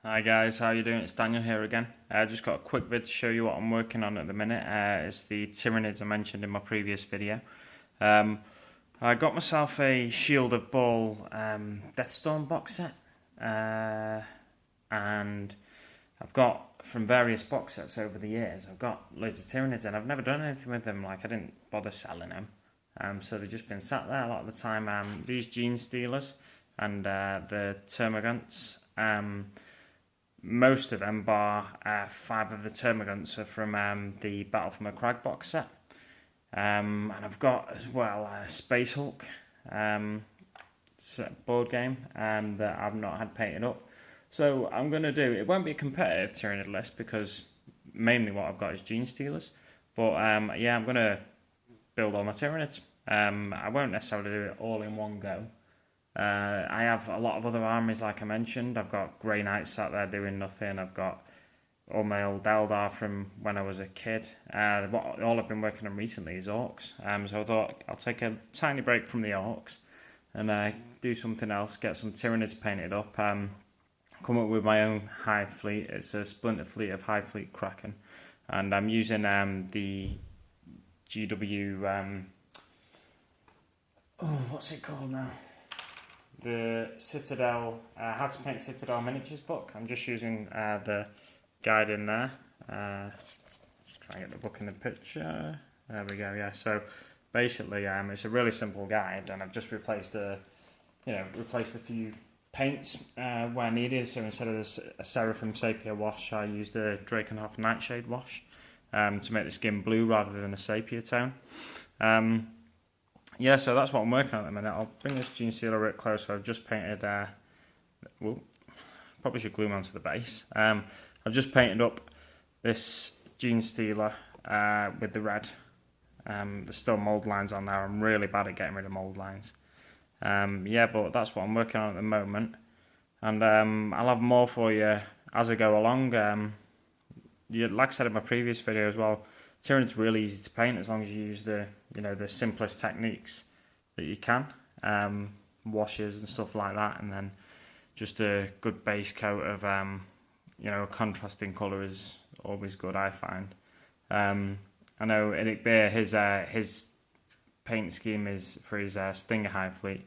Hi guys, how you doing? It's Daniel here again. I just got a quick vid to show you what I'm working on at the minute. It's the Tyranids I mentioned in my previous video. I got myself a Shield of Ball Deathstorm box set, and I've got from various box sets over the years. I've got loads of Tyranids and I've never done anything with them. Like I didn't bother selling them, so they've just been sat there a lot of the time. These Gene Stealers and the Termagants. Most of them, bar 5 of the Termagants, are from the Battle from a Crag box set. And I've got as well Space Hulk board game that I've not had painted up. So I'm going to do, it won't be a competitive Tyranid list because mainly what I've got is Gene Stealers. But yeah, I'm going to build all my Tyranids. I won't necessarily do it all in one go. I have a lot of other armies, like I mentioned. I've got Grey Knights sat there doing nothing. I've got all my old Eldar from when I was a kid. All I've been working on recently is Orcs. So I thought I'll take a tiny break from the Orcs and do something else, get some Tyranids painted up, come up with my own Hive Fleet. It's a splinter fleet of Hive Fleet Kraken. And I'm using the GW... what's it called now? The Citadel, How to Paint Citadel Miniatures book. I'm just using the guide in there. Just try and get the book in the picture. There we go. Yeah. So basically, it's a really simple guide, and I've just replaced a few paints where needed. So instead of a Seraphim Sepia wash, I used a Drakenhof Nightshade wash to make the skin blue rather than a sepia tone. Yeah, so that's what I'm working on at the minute. I'll bring this Gene Stealer a bit closer. I've just painted, probably should glue them onto the base. I've just painted up this Gene Stealer with the red. There's still mould lines on there. I'm really bad at getting rid of mould lines. Yeah, but that's what I'm working on at the moment. And I'll have more for you as I go along. Like I said in my previous video as well, Tyranid's really easy to paint as long as you use the simplest techniques that you can, washes and stuff like that, and then just a good base coat of a contrasting colour is always good, I find. I know Eric Beer, his paint scheme is for his Stinger Hive Fleet.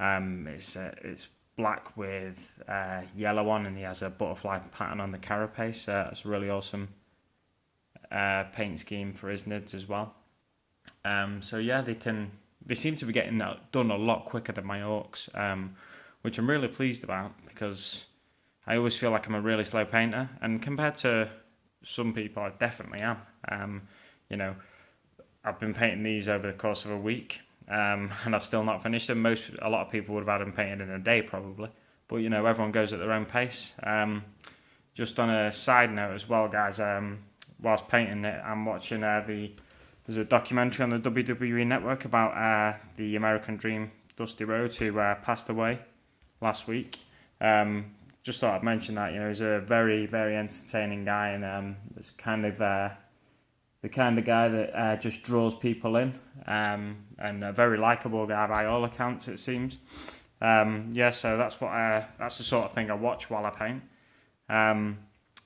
It's black with yellow on, and he has a butterfly pattern on the carapace. It's a really awesome paint scheme for his nids as well. So yeah, they seem to be getting that done a lot quicker than my Orcs, which I'm really pleased about because I always feel like I'm a really slow painter, and compared to some people, I definitely am. I've been painting these over the course of a week, and I've still not finished them. A lot of people would have had them painted in a day probably, but everyone goes at their own pace. Just on a side note as well, guys. Whilst painting it, I'm watching there's a documentary on the WWE Network about the American Dream, Dusty Rhodes, who passed away last week. Just thought I'd mention that. He's a very, very entertaining guy, and it's kind of the kind of guy that just draws people in, and a very likable guy by all accounts, it seems. Yeah, so that's the sort of thing I watch while I paint.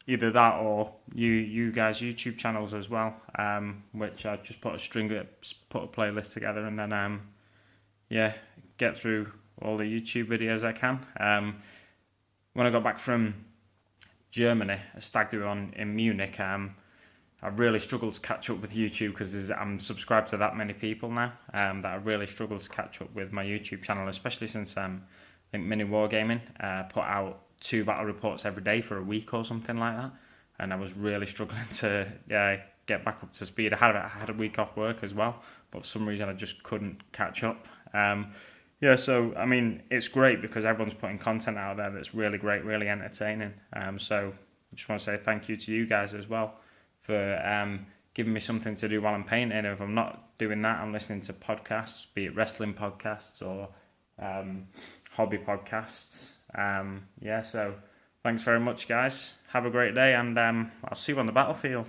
Either that or you guys' YouTube channels as well, which I just put a playlist together, and then get through all the YouTube videos I can. When I got back from Germany, a stag do in Munich, I really struggled to catch up with YouTube because I'm subscribed to that many people now, that I really struggled to catch up with my YouTube channel, especially since I think Mini Wargaming put out 2 battle reports every day for a week or something like that, and I was really struggling to get back up to speed. I had a week off work as well, but for some reason I just couldn't catch up. So I mean, it's great because everyone's putting content out there that's really great, really entertaining. So I just want to say thank you to you guys as well for giving me something to do while I'm painting. If I'm not doing that, I'm listening to podcasts, be it wrestling podcasts or hobby podcasts. So thanks very much, guys. Have a great day, and I'll see you on the battlefield.